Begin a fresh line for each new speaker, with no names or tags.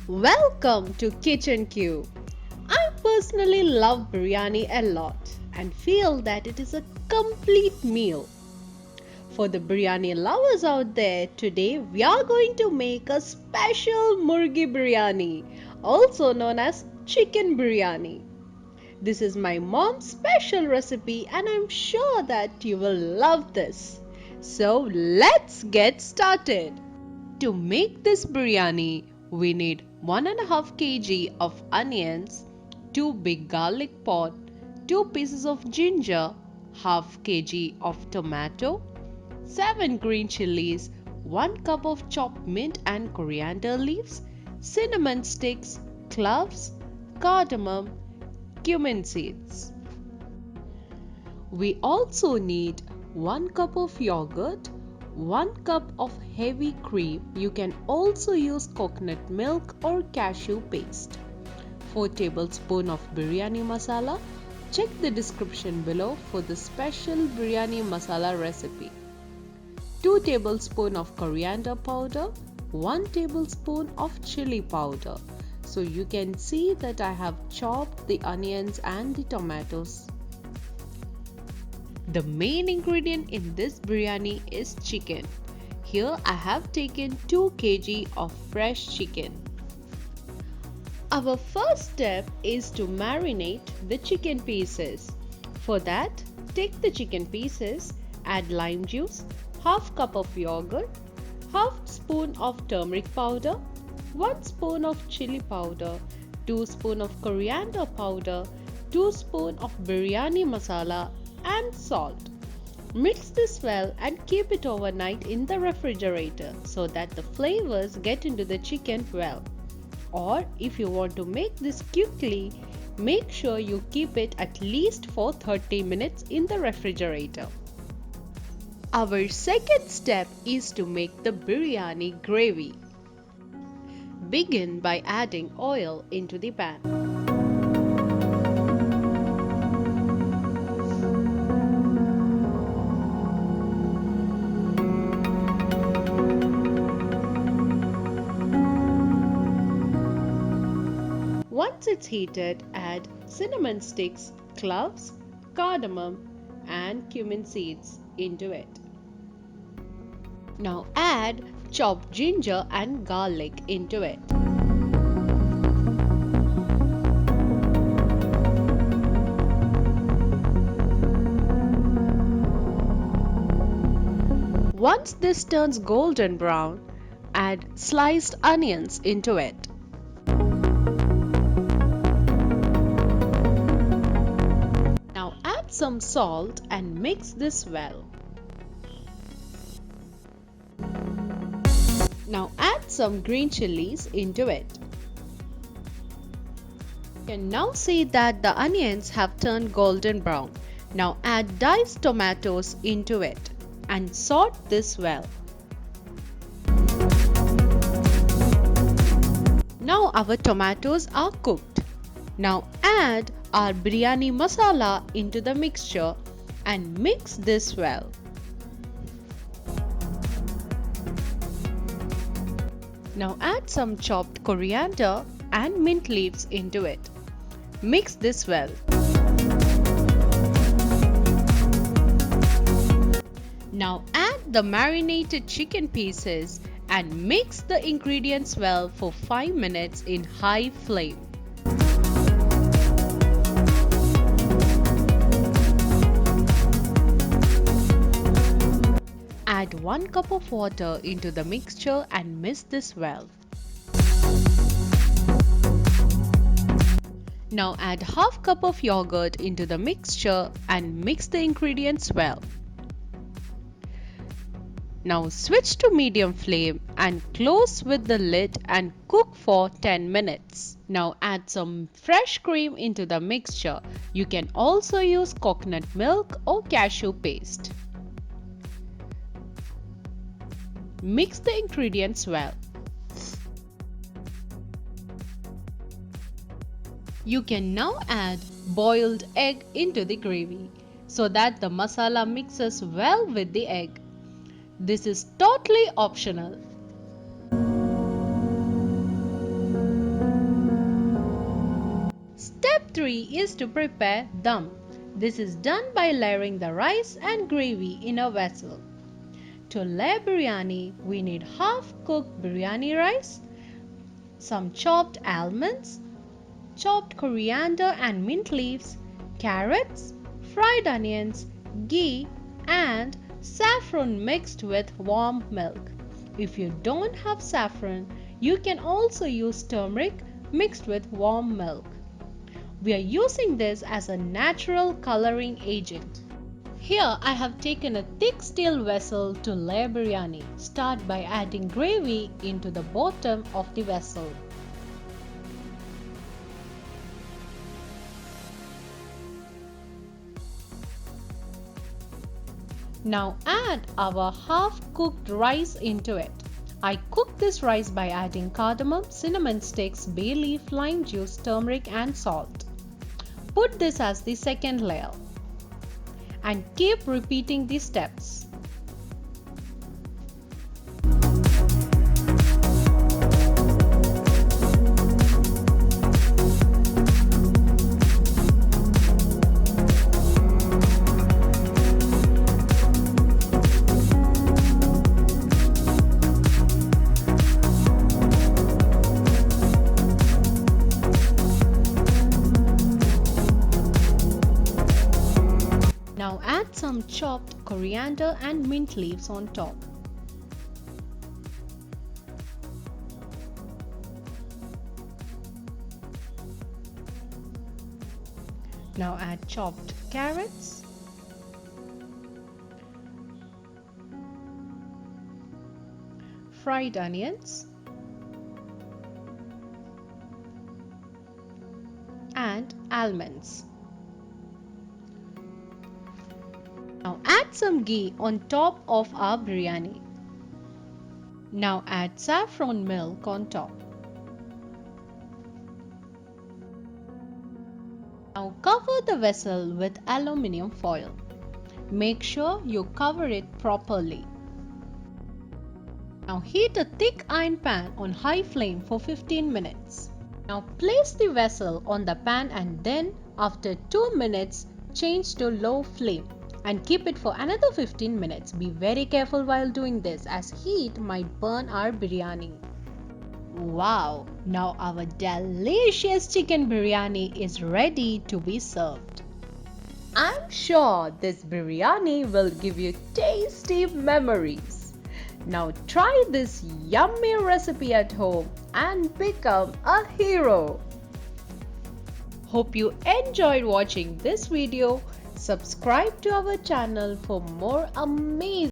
Welcome to Kitchen Q. I personally love biryani a lot and feel that it is a complete meal. For the biryani lovers out there, today we are going to make a special Murghi Biriyani, also known as Chicken Biriyani. This is my mom's special recipe and I'm sure that you will love this. So let's get started. To make this biryani, we need 1.5 kg of onions, 2 big garlic pot, 2 pieces of ginger, half kg of tomato, 7 green chilies, 1 cup of chopped mint and coriander leaves, cinnamon sticks, cloves, cardamom, cumin seeds. We also need 1 cup of yogurt, 1 cup of heavy cream. You can also use coconut milk or cashew paste. 4 tablespoons of Biriyani Masala. Check the description below for the special Biriyani Masala recipe. 2 tablespoons of coriander powder, 1 tablespoon of chili powder. So you can see that I have chopped the onions and the tomatoes. The main ingredient in this biryani is chicken. Here I have taken 2 kg of fresh chicken. Our first step is to marinate the chicken pieces. For that, take the chicken pieces, add lime juice, half cup of yogurt, half spoon of turmeric powder, 1 spoon of chili powder, 2 spoon of coriander powder, 2 spoon of biryani masala and salt. Mix this well and keep it overnight in the refrigerator so that the flavors get into the chicken well. Or if you want to make this quickly, make sure you keep it at least for 30 minutes in the refrigerator. Our second step is to make the biryani gravy. Begin by adding oil into the pan. Once it's heated, add cinnamon sticks, cloves, cardamom and cumin seeds into it. Now add chopped ginger and garlic into it. Once this turns golden brown, add sliced onions into it. Now add some salt and mix this well. Now add some green chilies into it. You can now see that the onions have turned golden brown. Now add diced tomatoes into it and sort this well. Now our tomatoes are cooked. Now add our biryani masala into the mixture and mix this well. Now add some chopped coriander and mint leaves into it. Mix this well. Now add the marinated chicken pieces and mix the ingredients well for 5 minutes in high flame. Add 1 cup of water into the mixture and mix this well. Now add half cup of yogurt into the mixture and mix the ingredients well. Now switch to medium flame and close with the lid and cook for 10 minutes. Now add some fresh cream into the mixture. You can also use coconut milk or cashew paste. Mix the ingredients well. You can now add boiled egg into the gravy so that the masala mixes well with the egg. This is totally optional. Step 3 is to prepare dum. This is done by layering the rice and gravy in a vessel. To layer biryani, we need half-cooked biryani rice, some chopped almonds, chopped coriander and mint leaves, carrots, fried onions, ghee, and saffron mixed with warm milk. If you don't have saffron, you can also use turmeric mixed with warm milk. We are using this as a natural coloring agent. Here I have taken a thick steel vessel to layer biryani. Start by adding gravy into the bottom of the vessel. Now add our half-cooked rice into it. I cook this rice by adding cardamom, cinnamon sticks, bay leaf, lime juice, turmeric and salt. Put this as the second layer and keep repeating these steps. Now add some chopped coriander and mint leaves on top. Now add chopped carrots, fried onions, and almonds. Now add some ghee on top of our biryani. Now add saffron milk on top. Now cover the vessel with aluminium foil. Make sure you cover it properly. Now heat a thick iron pan on high flame for 15 minutes. Now place the vessel on the pan and then after 2 minutes change to low flame and keep it for another 15 minutes. Be very careful while doing this as heat might burn our biryani. Wow! Now our delicious chicken biryani is ready to be served. I'm sure this biryani will give you tasty memories. Now try this yummy recipe at home and become a hero. Hope you enjoyed watching this video. Subscribe to our channel for more amazing